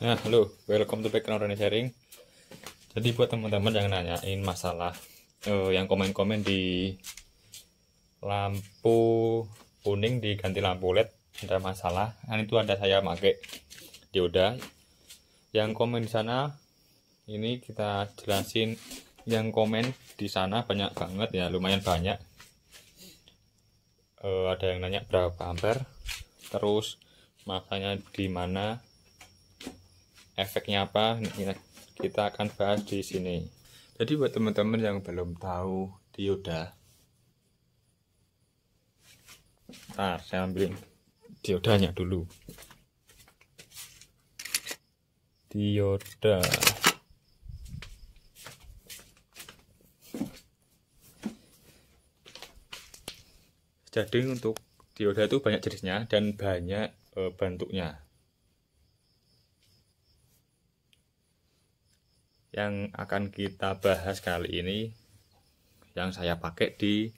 Nah, halo, welcome to background running sharing. Jadi buat teman-teman yang nanyain masalah yang komen-komen di lampu kuning diganti lampu LED, ada masalah. Nah, itu ada saya pakai dioda. Yang komen di sana ini kita jelasin. Yang komen di sana banyak banget ya, lumayan banyak. Ada yang nanya berapa ampere, terus makanya di mana, efeknya apa, kita akan bahas di sini. Jadi buat teman-teman yang belum tahu dioda, saya ambilin diodanya dulu. Dioda jadi untuk dioda itu banyak jenisnya dan banyak bentuknya. Yang akan kita bahas kali ini yang saya pakai di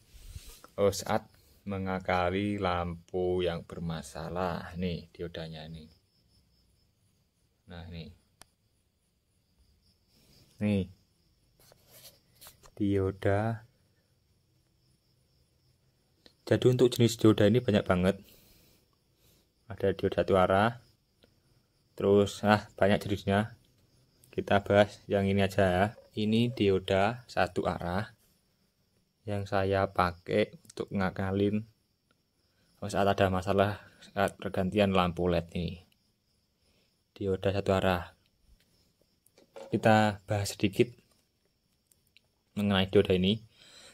saat mengakali lampu yang bermasalah. Nih diodanya nih. Nah nih dioda. Jadi untuk jenis dioda ini banyak banget. Ada dioda satu arah, terus banyak jenisnya. Kita bahas yang ini aja ya. Ini dioda satu arah yang saya pakai untuk ngakalin saat ada masalah saat pergantian lampu LED ini. Dioda satu arah. Kita bahas sedikit mengenai dioda ini.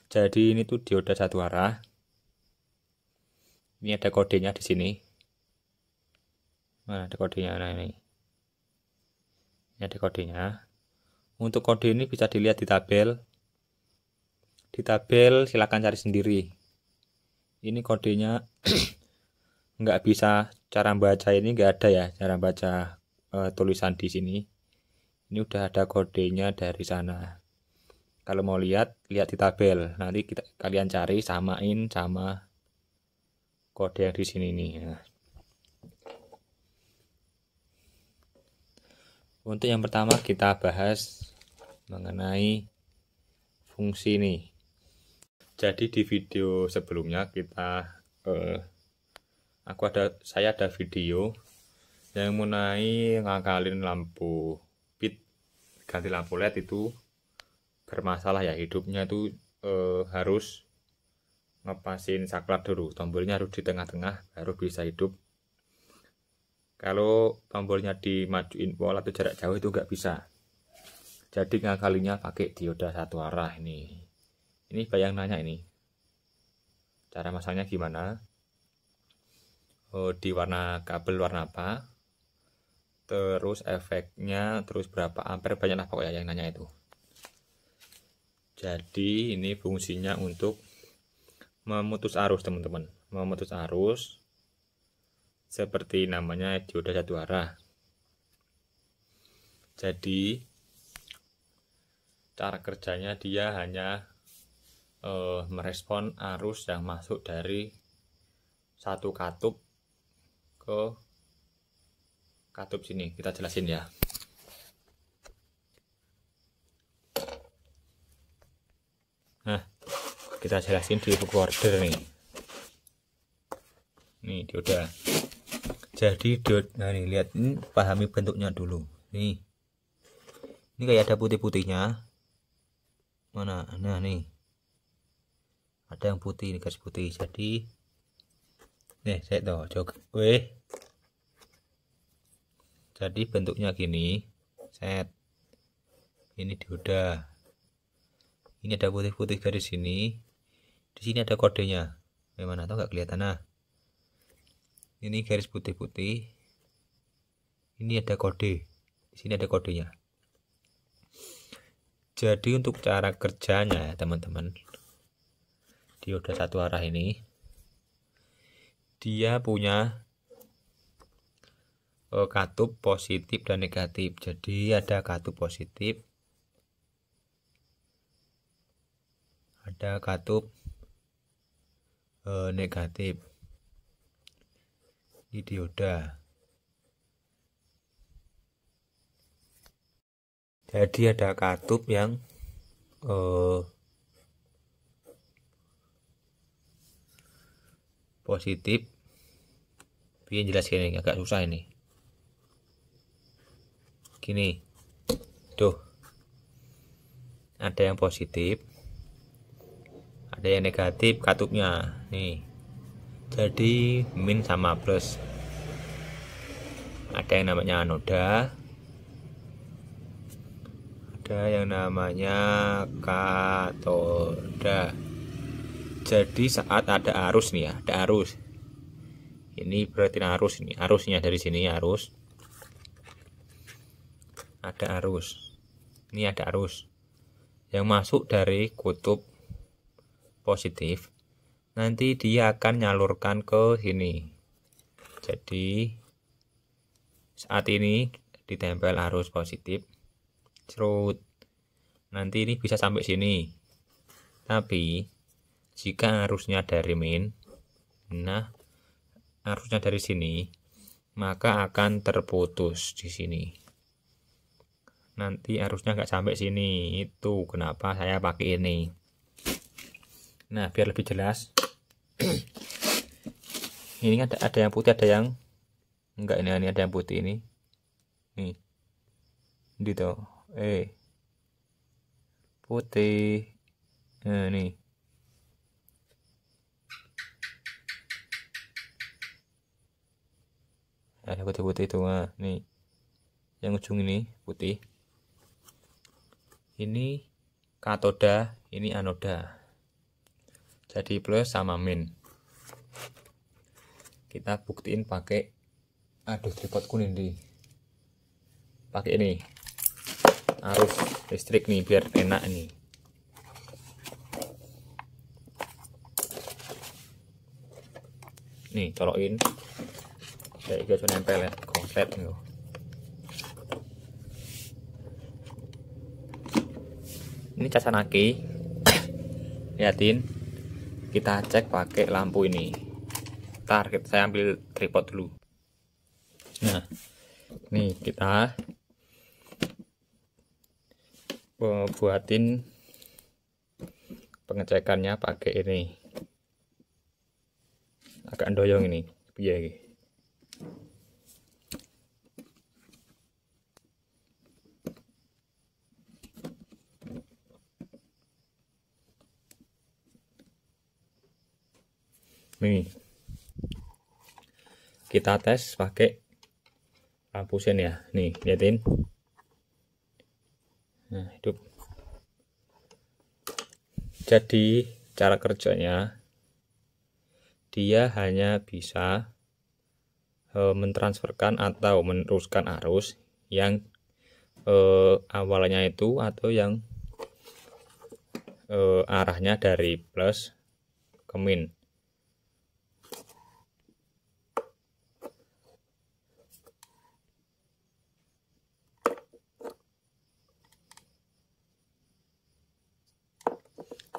Jadi ini tuh dioda satu arah. Ini ada kodenya di sini. Mana ada kodenya? Nah ini ada kodenya. Untuk kode ini bisa dilihat di tabel. Di tabel silakan cari sendiri. Ini kodenya nggak bisa, cara baca ini nggak ada ya, cara baca tulisan di sini. Ini udah ada kodenya dari sana. Kalau mau lihat di tabel. Nanti kalian cari, samain sama kode yang di sini nih. Nah. Untuk yang pertama kita bahas mengenai fungsi ini. Jadi di video sebelumnya saya ada video yang mengenai ngakalin lampu pit ganti lampu LED itu bermasalah ya, hidupnya itu harus ngepasin saklar dulu, tombolnya harus di tengah-tengah baru bisa hidup. Kalau tombolnya dimajuin pol atau jarak jauh itu nggak bisa. Jadi ngakalinya pakai dioda satu arah ini. Ini bayang nanya ini. Cara masangnya gimana? Di warna kabel warna apa? Terus efeknya, terus berapa ampere, banyak lah pokoknya yang nanya itu. Jadi ini fungsinya untuk memutus arus teman-teman. Memutus arus seperti namanya dioda satu arah. Jadi cara kerjanya dia hanya merespon arus yang masuk dari satu katup ke katup sini. Kita jelasin ya. Nah, kita jelasin di buku order nih. Nih dioda. Jadi dioda nih, lihat ini, pahami bentuknya dulu. Nih. Ini kayak ada putih-putihnya. Mana? Nah, nih. Ada yang putih, ini garis putih. Jadi nih, saya tahu, jog. Jadi bentuknya gini. Set. Ini dioda. Ini ada putih-putih garis sini. Di sini ada kodenya. Bagaimana tahu nggak kelihatan? Nah. Ini garis putih-putih. Ini ada kode. Di sini ada kodenya. Jadi untuk cara kerjanya teman-teman, dioda satu arah ini dia punya katup positif dan negatif. Jadi ada katup positif, ada katup negatif. Ini dioda. Jadi ada katup yang positif. Biar jelas ini agak susah ini. Gini, tuh ada yang positif, ada yang negatif katupnya nih. Jadi min sama plus. Ada yang namanya anoda, ada yang namanya katoda. Jadi saat ada arus nih ya, ada arus. Ini berarti arus, ini arusnya dari sini arus. Ada arus. Ini ada arus yang masuk dari kutub positif. Nanti dia akan nyalurkan ke sini. Jadi saat ini ditempel arus positif, cerut. Nanti ini bisa sampai sini. Tapi jika arusnya dari min, nah arusnya dari sini, maka akan terputus di sini. Nanti arusnya nggak sampai sini. Itu kenapa saya pakai ini. Nah, biar lebih jelas. Ini ada yang putih, ada yang enggak. Ini ada yang putih ini. Nih. Gitu. Putih. Nah, nih. Ada putih-putih itu. Nah, nih. Yang ujung ini putih. Ini katoda, ini anoda. Jadi plus sama min. Kita buktiin pakai, aduh tripod kuning nih. Pakai ini arus listrik nih biar enak nih. Nih colokin. Kayak gitu nempel ya, konslet nih. Ini casan aki. Liatin. Kita cek pakai lampu ini. Ntar saya ambil tripod dulu. Nah, nih kita buatin pengecekannya pakai ini. Agak doyong ini. Biar nih kita tes pakai lampu sen ya. Nih liatin. Nah hidup. Jadi cara kerjanya dia hanya bisa mentransferkan atau meneruskan arus yang awalnya itu atau yang arahnya dari plus ke min.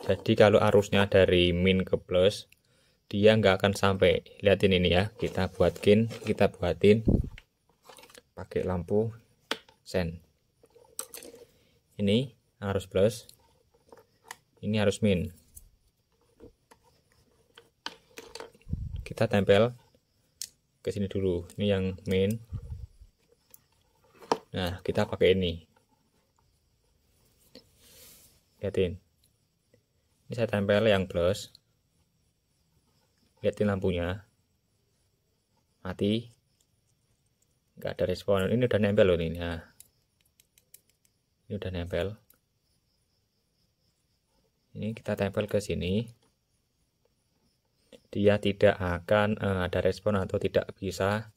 Jadi kalau arusnya dari min ke plus, dia nggak akan sampai. Lihatin ini ya, kita buatin pakai lampu sen. Ini arus plus, ini arus min. Kita tempel ke sini dulu. Ini yang min. Nah, kita pakai ini. Lihatin. Ini saya tempel yang plus. Lihatin lampunya. Mati. Nggak ada respon. Ini udah nempel loh ini. Nah. Ini udah nempel. Ini kita tempel ke sini. Dia tidak akan ada respon atau tidak bisa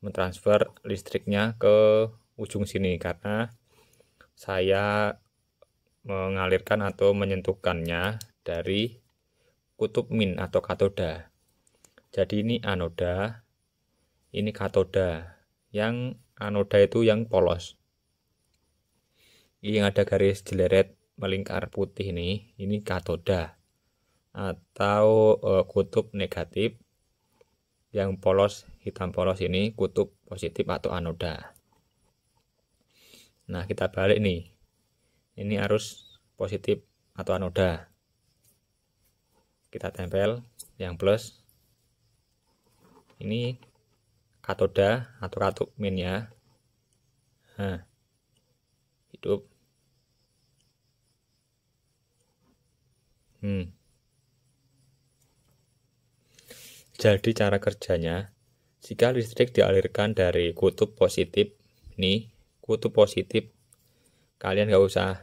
mentransfer listriknya ke ujung sini karena saya mengalirkan atau menyentuhkannya dari kutub min atau katoda. Jadi ini anoda, ini katoda. Yang anoda itu yang polos. Ini yang ada garis jeleret melingkar putih ini katoda atau kutub negatif. Yang polos hitam polos ini kutub positif atau anoda. Nah, kita balik nih. Ini arus positif atau anoda. Kita tempel yang plus. Ini katoda atau katup minnya. Nah, hidup. Jadi cara kerjanya, jika listrik dialirkan dari kutub positif, nih kutub positif, kalian gak usah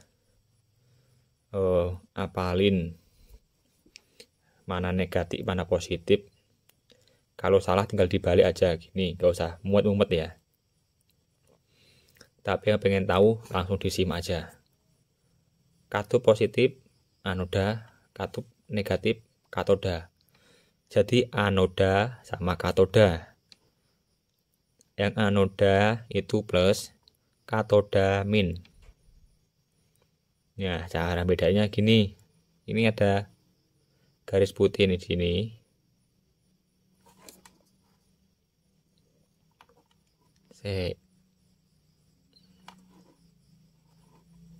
apalin mana negatif mana positif. Kalau salah tinggal dibalik aja gini, gak usah mumet-mumet ya. Tapi yang pengen tahu langsung disimak aja. Katup positif anoda, katup negatif katoda. Jadi anoda sama katoda. Yang anoda itu plus, katoda min. Ya, cara bedanya gini. Ini ada garis putih di sini.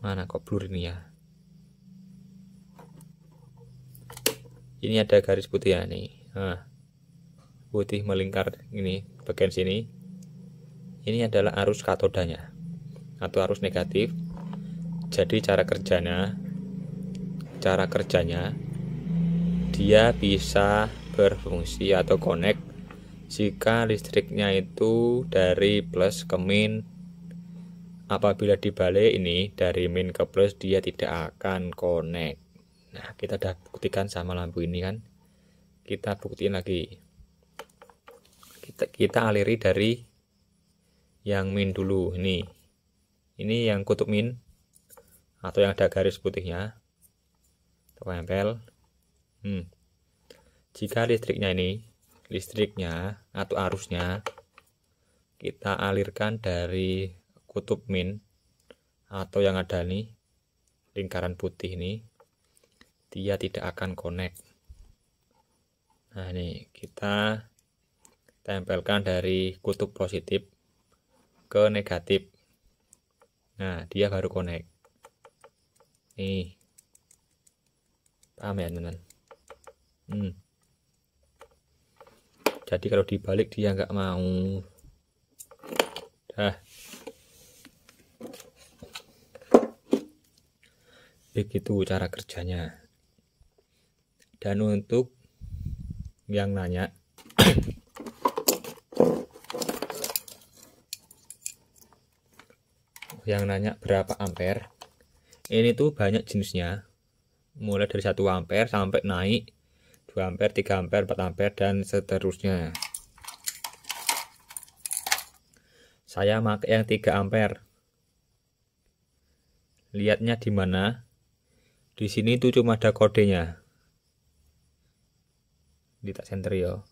Mana kok blur ini ya? Ini ada garis putih ya nih. Nah, putih melingkar ini bagian sini. Ini adalah arus katodanya atau arus negatif. Jadi cara kerjanya dia bisa berfungsi atau connect jika listriknya itu dari plus ke min. Apabila dibalik ini dari min ke plus, dia tidak akan connect. Nah, kita udah buktikan sama lampu ini kan. Kita buktiin lagi. Kita aliri dari yang min dulu. Ini yang kutub min atau yang ada garis putihnya. Tempel. Jika listriknya atau arusnya kita alirkan dari kutub min atau yang ada nih lingkaran putih ini, dia tidak akan connect. Nah, ini kita tempelkan dari kutub positif ke negatif. Nah, dia baru connect. Nih, paham ya teman-teman? Jadi kalau dibalik dia nggak mau. Dah. Begitu cara kerjanya. Dan untuk yang nanya, berapa ampere, ini tuh banyak jenisnya, mulai dari 1 ampere sampai naik 2 ampere, 3 ampere, 4 ampere, dan seterusnya. Saya pakai yang 3 ampere. Lihatnya di mana? Di sini tuh cuma ada kodenya. Di tak center ya.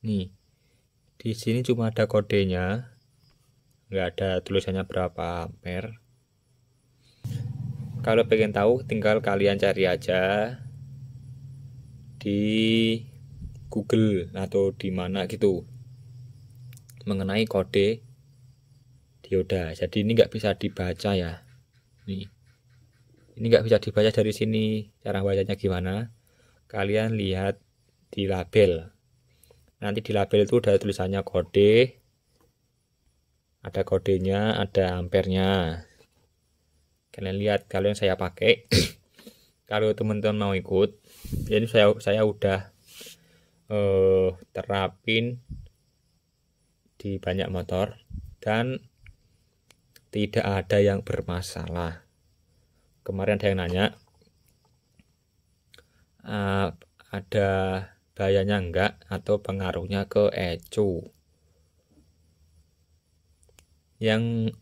Nih, di sini cuma ada kodenya, nggak ada tulisannya berapa ampere. Kalau pengen tahu, tinggal kalian cari aja di Google atau di mana gitu mengenai kode dioda. Jadi ini nggak bisa dibaca ya. Nih, ini nggak bisa dibaca dari sini. Cara bacanya gimana? Kalian lihat di label. Nanti di label itu ada tulisannya kode, ada kodenya, ada ampernya. Kalian lihat, kalau yang saya pakai. Kalau teman-teman mau ikut, jadi saya udah terapin di banyak motor dan tidak ada yang bermasalah. Kemarin ada yang nanya, ada bahayanya enggak atau pengaruhnya ke ECU. Yang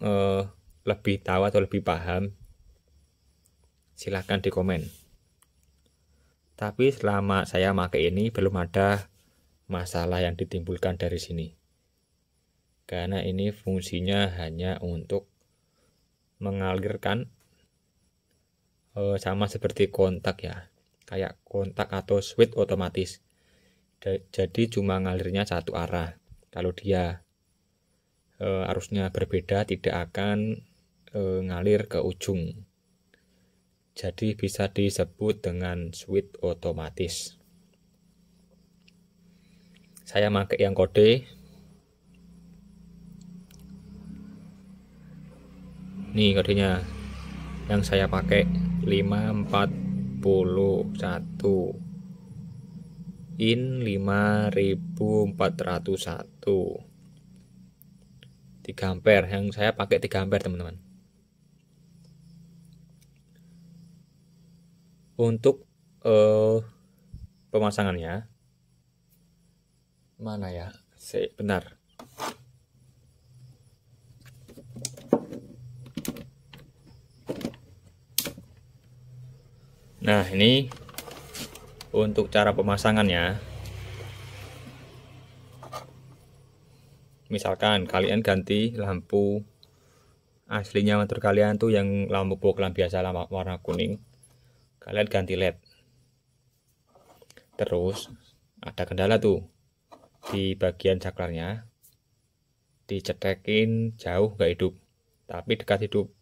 lebih tahu atau lebih paham, silahkan di komen. Tapi selama saya pakai ini belum ada masalah yang ditimbulkan dari sini, karena ini fungsinya hanya untuk mengalirkan, sama seperti kontak ya, kayak kontak atau switch otomatis. Jadi cuma ngalirnya satu arah. Kalau dia arusnya berbeda, tidak akan ngalir ke ujung. Jadi bisa disebut dengan switch otomatis. Saya pakai yang kode. Nih kodenya yang saya pakai 541 in 5401 3 ampere. Yang saya pakai 3 ampere teman-teman. Untuk pemasangannya mana ya? Benar. Nah, ini untuk cara pemasangannya. Misalkan kalian ganti lampu aslinya motor kalian tuh yang lampu bohlam biasa warna kuning, kalian ganti LED. Terus ada kendala tuh di bagian saklarnya, dicetekin jauh nggak hidup, tapi dekat hidup.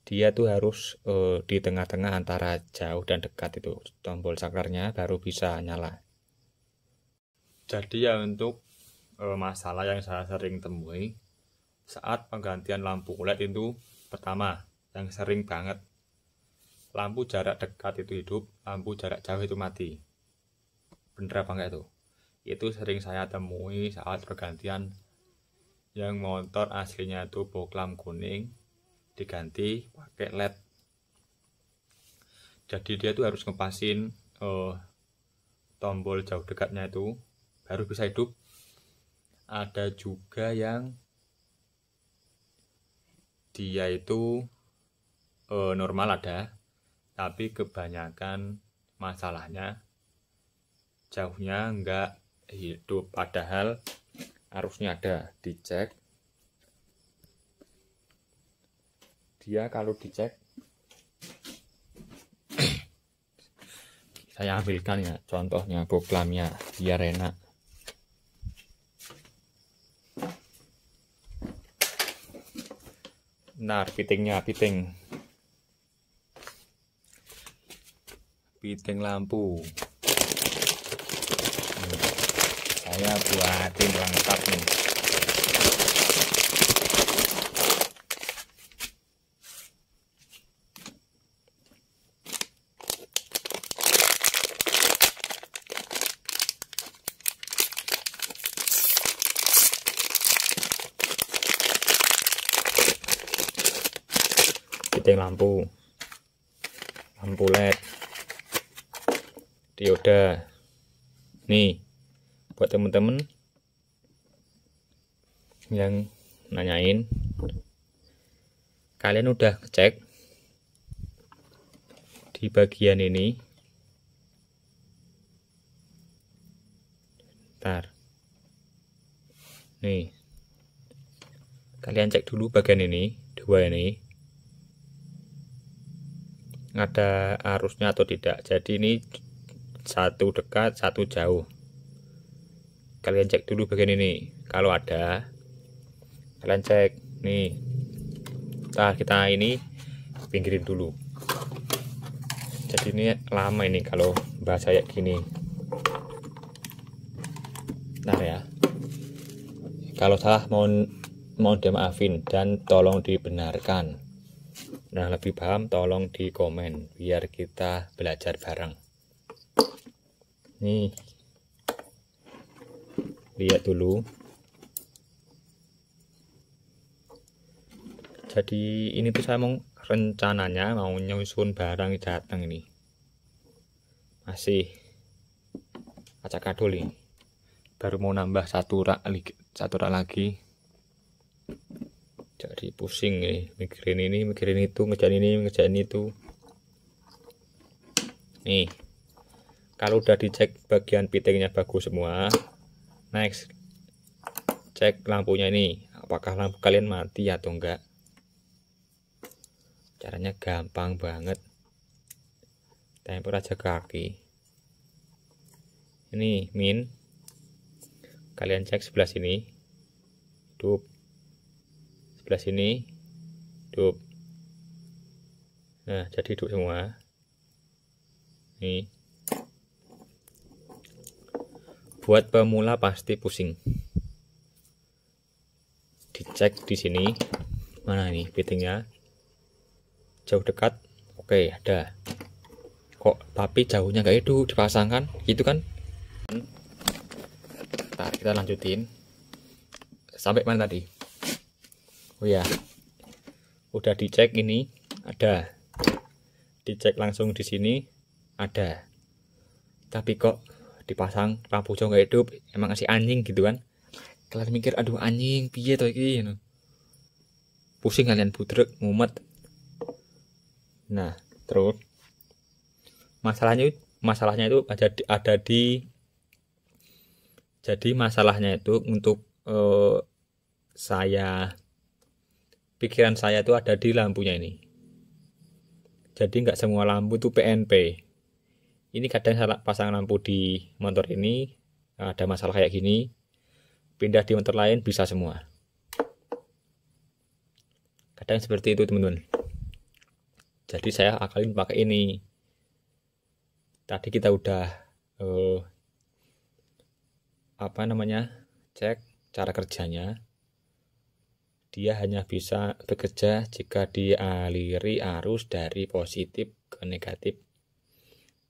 Dia tuh harus di tengah-tengah antara jauh dan dekat itu tombol saklarnya baru bisa nyala. Jadi ya untuk masalah yang saya sering temui saat penggantian lampu LED itu, pertama yang sering banget, lampu jarak dekat itu hidup, lampu jarak jauh itu mati. Bener apa enggak itu? Itu sering saya temui saat pergantian yang motor aslinya itu bohlam kuning diganti pakai LED. Jadi dia tuh harus ngepasin tombol jauh dekatnya itu baru bisa hidup. Ada juga yang dia itu normal ada, tapi kebanyakan masalahnya jauhnya enggak hidup, padahal arusnya ada. Dicek, dia kalau dicek, saya ambilkan ya contohnya bohlamnya biar enak. Nah, piting lampu. Saya buatin lengkap nih. Piting lampu LED, dioda. Nih buat temen-temen yang nanyain, kalian udah cek di bagian ini. Ntar nih kalian cek dulu bagian ini, dua ini ada arusnya atau tidak. Jadi ini satu dekat, satu jauh. Kalian cek dulu bagian ini. Kalau ada, kalian cek nih. Nah, kita ini pinggirin dulu. Jadi ini lama ini kalau bahasa kayak gini. Nah ya, kalau salah mohon dimaafin dan tolong dibenarkan. Nah, lebih paham tolong di komen biar kita belajar bareng. Nih, lihat dulu. Jadi ini tuh saya rencananya mau nyusun barang datang ini. Masih acak adul ini. Baru mau nambah satu rak lagi. Jadi pusing nih, mikirin ini, mikirin itu, ngerjain itu. Nih, kalau udah dicek bagian pitingnya bagus semua, next cek lampunya ini, apakah lampu kalian mati atau enggak. Caranya gampang banget, tempel aja kaki. Ini min, kalian cek sebelah sini, hidup, sebelah sini hidup. Nah, jadi hidup semua. Nih. Buat pemula pasti pusing. Dicek di sini. Mana nih fittingnya? Jauh dekat. Oke, ada. Kok tapi jauhnya nggak hidup, dipasangkan gitu kan? Ntar kita lanjutin. Sampai mana tadi? Oh ya. Udah dicek ini, ada. Dicek langsung di sini, ada. Tapi kok dipasang lampu jauh nggak hidup? Emang kasih anjing gitu kan? Kalian mikir, aduh anjing, piye toh iki? Pusing kalian, budrek, mumet. Nah, terus masalahnya itu ada di jadi masalahnya itu untuk pikiran saya itu ada di lampunya ini. Jadi nggak semua lampu itu PNP. Ini kadang salah pasang lampu di motor ini ada masalah kayak gini, pindah di motor lain bisa semua. Kadang seperti itu teman-teman. Jadi saya akalin pakai ini. Tadi kita udah cek cara kerjanya. Dia hanya bisa bekerja jika dialiri arus dari positif ke negatif.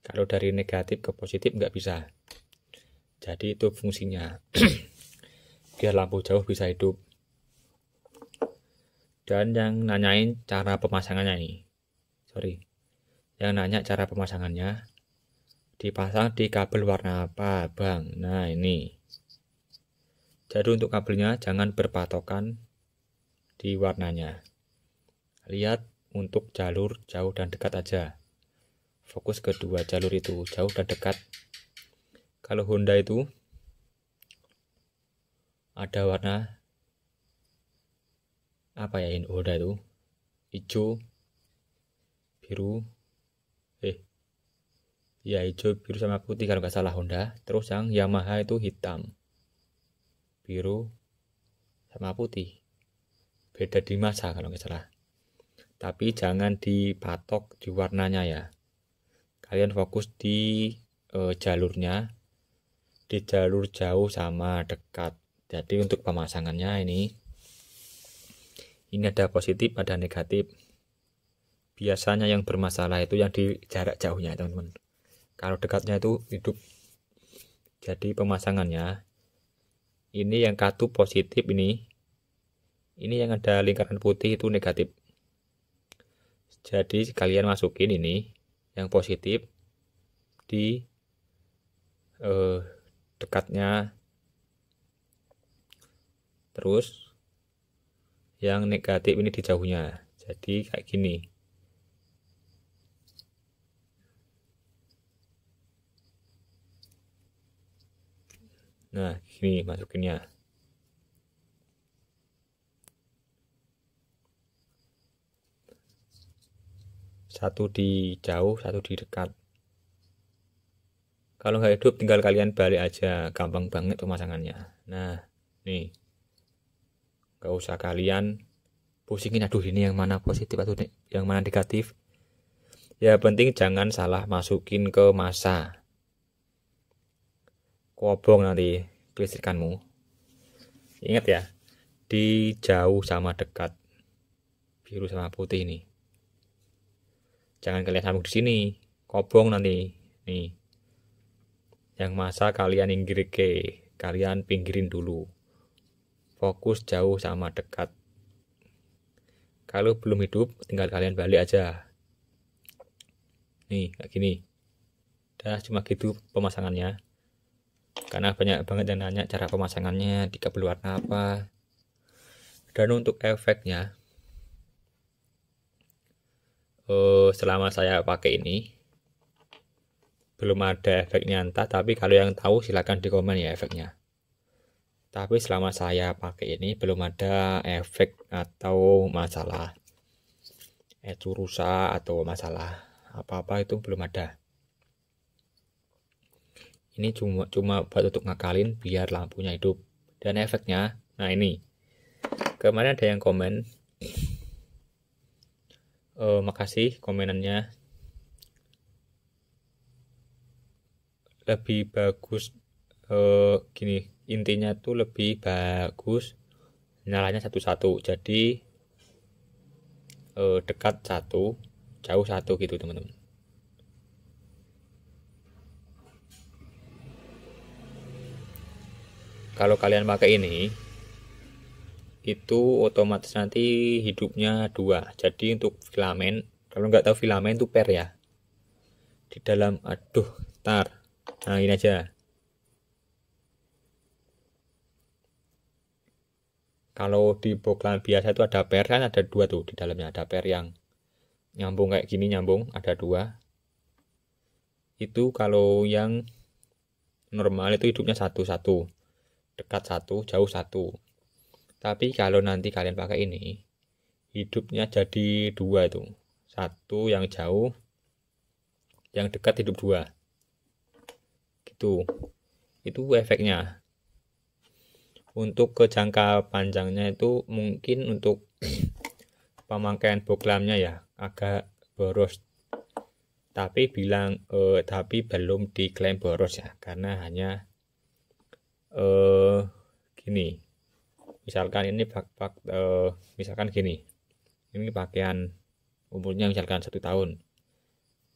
Kalau dari negatif ke positif nggak bisa. Jadi itu fungsinya. Biar lampu jauh bisa hidup. Dan yang nanyain cara pemasangannya nih. Yang nanya cara pemasangannya. Dipasang di kabel warna apa, Bang? Nah, ini. Jadi untuk kabelnya jangan berpatokan di warnanya. Lihat untuk jalur jauh dan dekat aja. Fokus kedua jalur itu, jauh dan dekat. Kalau Honda itu ada warna apa ya ini Honda itu? Hijau, biru, hijau, biru sama putih kalau nggak salah Honda. Terus yang Yamaha itu hitam, biru, sama putih. Beda di masa kalau nggak salah. Tapi jangan dipatok di warnanya ya. Kalian fokus di jalurnya, di jalur jauh sama dekat. Jadi untuk pemasangannya ini ada positif, ada negatif. Biasanya yang bermasalah itu yang di jarak jauhnya teman-teman. Kalau dekatnya itu hidup. Jadi pemasangannya ini yang katup positif ini yang ada lingkaran putih itu negatif. Jadi kalian masukin ini yang positif di dekatnya, terus yang negatif ini di jauhnya. Jadi kayak gini. Nah, gini masukinnya. Satu di jauh, satu di dekat. Kalau nggak hidup tinggal kalian balik aja, gampang banget pemasangannya. Nah, nih. Nggak usah kalian pusingin, aduh ini yang mana positif atau yang mana negatif. Ya penting jangan salah masukin ke masa. Kobong nanti kelistrikanmu. Ingat ya, di jauh sama dekat, biru sama putih ini. Jangan kalian sambung di sini, kobong nanti. Nih, yang masa kalian kalian pinggirin dulu. Fokus jauh sama dekat. Kalau belum hidup, tinggal kalian balik aja. Nih, kayak gini. Udah cuma gitu pemasangannya. Karena banyak banget yang nanya cara pemasangannya di kabel warna apa. Dan untuk efeknya, selama saya pakai ini belum ada efek nyata, tapi kalau yang tahu silahkan di komen ya efeknya. Tapi selama saya pakai ini belum ada efek atau masalah rusak atau masalah apa-apa, itu belum ada. Ini cuma buat untuk ngakalin biar lampunya hidup. Dan efeknya, nah ini Kemarin ada yang komen, makasih komenannya. Lebih bagus gini, intinya tuh lebih bagus nyalanya satu-satu, jadi dekat satu, jauh satu gitu teman-teman. Kalau kalian pakai ini itu otomatis nanti hidupnya 2. Jadi untuk filamen, kalau nggak tahu filamen itu per ya, di dalam, aduh tar, nah ini aja. Kalau di boklan biasa itu ada per kan, ada 2 tuh di dalamnya, ada per yang nyambung kayak gini, nyambung ada 2. Itu kalau yang normal itu hidupnya satu-satu, dekat satu, jauh satu. Tapi kalau nanti kalian pakai ini, hidupnya jadi 2 itu, satu yang jauh, yang dekat hidup 2 gitu. Itu efeknya. Untuk ke jangka panjangnya itu mungkin untuk pemakaian boklamnya ya agak boros, tapi belum diklaim boros ya, karena hanya gini, misalkan ini misalkan gini, ini pakaian umurnya misalkan 1 tahun,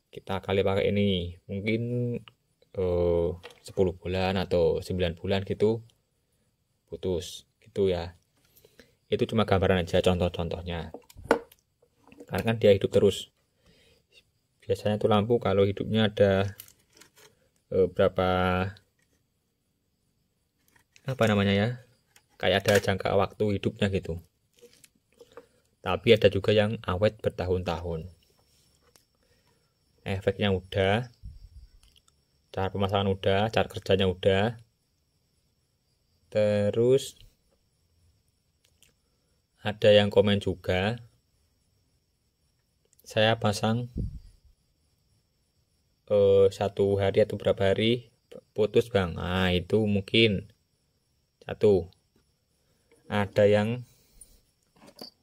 kita kali pakai ini mungkin 10 bulan atau 9 bulan gitu putus gitu ya. Itu cuma gambaran aja, contoh-contohnya, karena kan dia hidup terus. Biasanya tuh lampu kalau hidupnya ada berapa, apa namanya ya, kayak ada jangka waktu hidupnya gitu. Tapi ada juga yang awet bertahun-tahun. Efeknya udah, cara pemasangan udah, cara kerjanya udah. Terus ada yang komen juga, saya pasang 1 hari atau berapa hari putus bang. Nah itu mungkin satu. Ada yang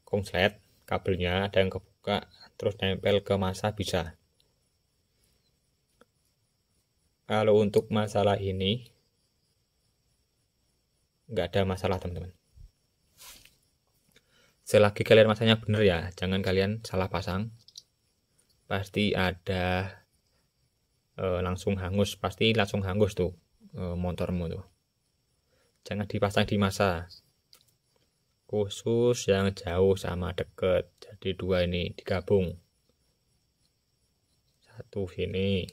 konslet kabelnya, ada yang kebuka terus nempel ke masa bisa. Kalau untuk masalah ini nggak ada masalah teman-teman. Selagi kalian masanya bener ya, jangan kalian salah pasang. Pasti ada langsung hangus, pasti langsung hangus tuh motormu tuh. Jangan dipasang di masa, khusus yang jauh sama deket. Jadi 2 ini digabung, 1 sini,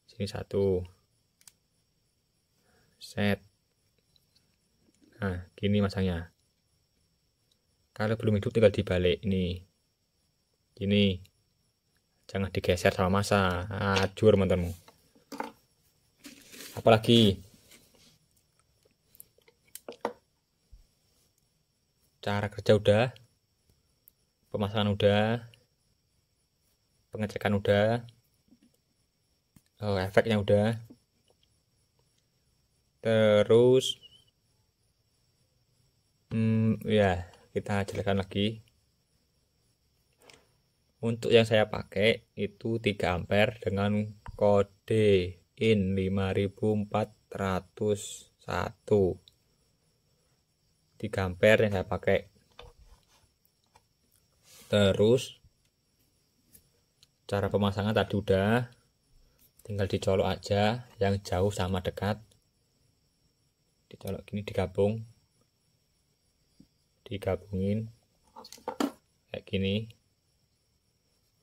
sini 1, set. Nah gini masangnya. Kalau belum hidup tinggal dibalik ini, gini, jangan digeser sama masa, ajur teman-teman. Apalagi cara kerja udah, pemasangan udah, pengecekan udah, efeknya udah. Terus ya kita jelaskan lagi. Untuk yang saya pakai itu 3 ampere dengan kode IN 5401, 3 ampere yang saya pakai. Terus cara pemasangan tadi udah, tinggal dicolok aja yang jauh sama dekat, dicolok gini, digabungin kayak gini,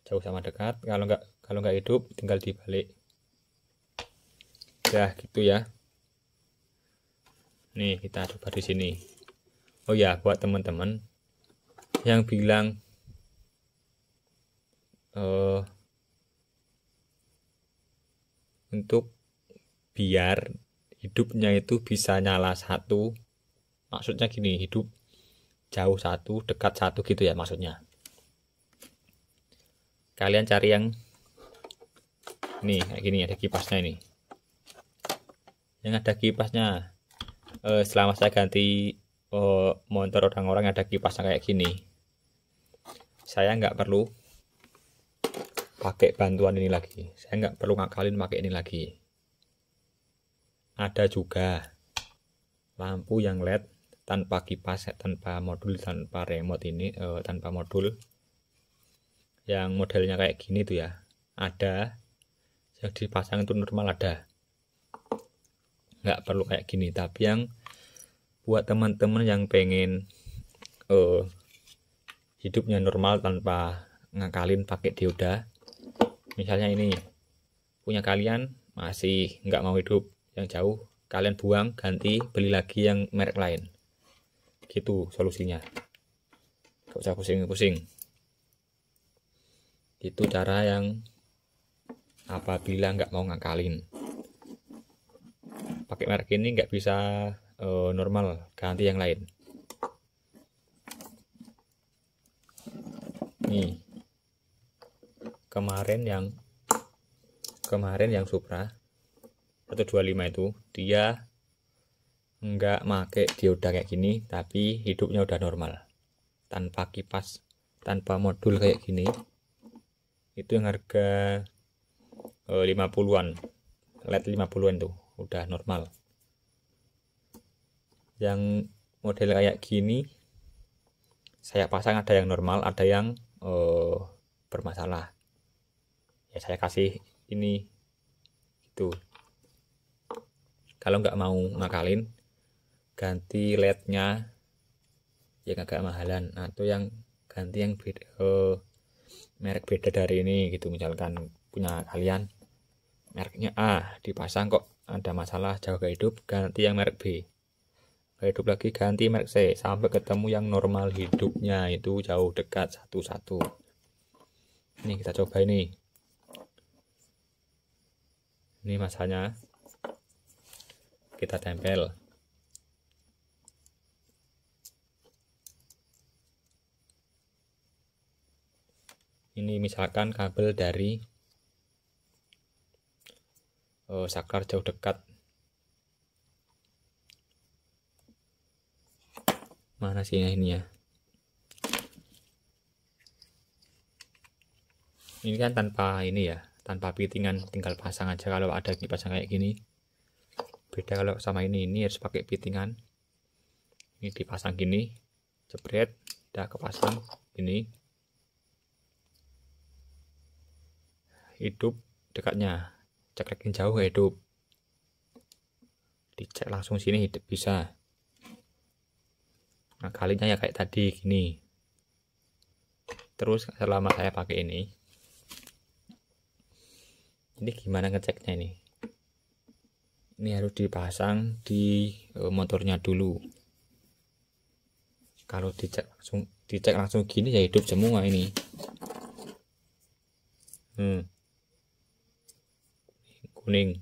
jauh sama dekat. Kalau nggak hidup tinggal dibalik ya gitu ya. Nih kita coba di sini. Oh ya, buat teman-teman yang bilang untuk biar hidupnya itu bisa nyala 1, maksudnya gini, hidup jauh 1, dekat 1 gitu ya maksudnya. Kalian cari yang nih kayak gini, ada kipasnya ini, yang ada kipasnya. Selama saya ganti motor orang-orang ada kipasnya kayak gini, saya nggak perlu pakai bantuan ini lagi, saya nggak perlu ngakalin pakai ini lagi. Ada juga lampu yang LED tanpa kipas, tanpa modul, tanpa remote ini, tanpa modul, yang modelnya kayak gini tuh ya, ada yang dipasang itu normal, ada, nggak perlu kayak gini. Tapi yang buat teman-teman yang pengen hidupnya normal tanpa ngakalin pakai dioda, misalnya ini punya kalian masih nggak mau hidup yang jauh, kalian buang, ganti, beli lagi yang merek lain, gitu solusinya, gak usah pusing-pusing. Itu cara yang apabila nggak mau ngakalin pakai merek ini, nggak bisa normal, ganti yang lain. Nih kemarin yang Supra 125 itu dia nggak make dioda kayak gini, tapi hidupnya udah normal tanpa kipas, tanpa modul kayak gini. Itu yang harga 50-an, LED 50-an tuh udah normal. Yang model kayak gini saya pasang, ada yang normal, ada yang bermasalah, ya saya kasih ini gitu. Kalau nggak mau ngakalin, ganti LED-nya yang agak mahalan, atau yang ganti yang beda, merek beda dari ini gitu. Misalkan punya kalian mereknya A, dipasang kok ada masalah, jauh gak hidup, ganti yang merek B, gak hidup lagi, ganti merek C, sampai ketemu yang normal hidupnya itu jauh dekat satu-satu. Ini kita coba ini masanya kita tempel. Ini misalkan kabel dari saklar jauh dekat, mana sih ini ya, ini kan tanpa ini ya, tanpa fittingan, tinggal pasang aja. Kalau ada dipasang kayak gini beda kalau sama ini harus pakai fittingan. Ini dipasang gini, jebret, udah kepasang. Ini hidup dekatnya, cek jauh hidup, dicek langsung sini hidup bisa. Nah kalinya ya kayak tadi gini. Terus selama saya pakai ini gimana ngeceknya ini? Ini harus dipasang di motornya dulu. Kalau dicek langsung gini ya hidup semua ini. Kuning.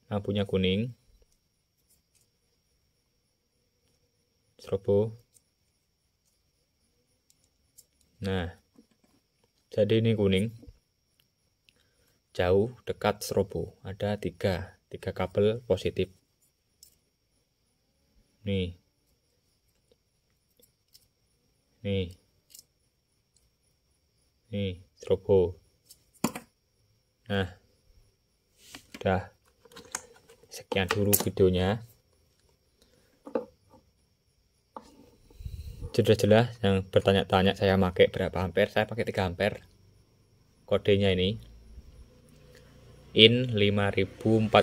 Lampunya kuning. Strobo. Nah, jadi ini kuning. Jauh, dekat, strobo. Ada tiga kabel positif. Nih, strobo. Nah, udah. Sekian dulu videonya. Jelas-jelas yang bertanya-tanya saya pakai berapa ampere, saya pakai 3 ampere. Kodenya ini IN 5401.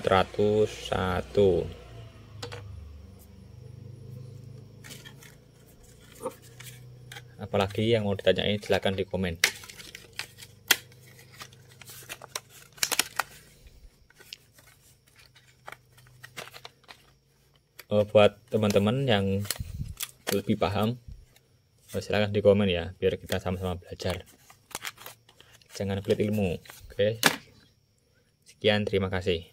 Apalagi yang mau ditanyain silahkan di komen. Buat teman-teman yang lebih paham, silahkan di komen ya, biar kita sama-sama belajar. Jangan pelit ilmu. Oke. Sekian, terima kasih.